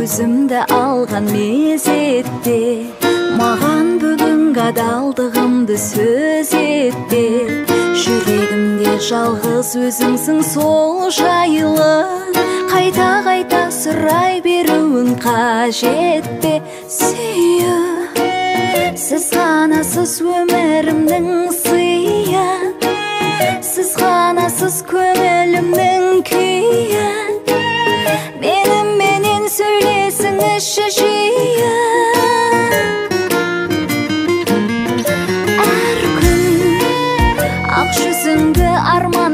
көзімді алған мезетте, маған бүгін адалдығымды сөз етте. Жүрегімде жалғыз өзіңсің сол жайлы, қайта-қайта сұрай беруің қажет пе? Сүйі, сіз ғанасыз өмірімнің сыйы, сіз ғанасыз көңілімнің күйі. Меніменен сөйлесіңізші жиі. Әр күн ақ жүзіңді арман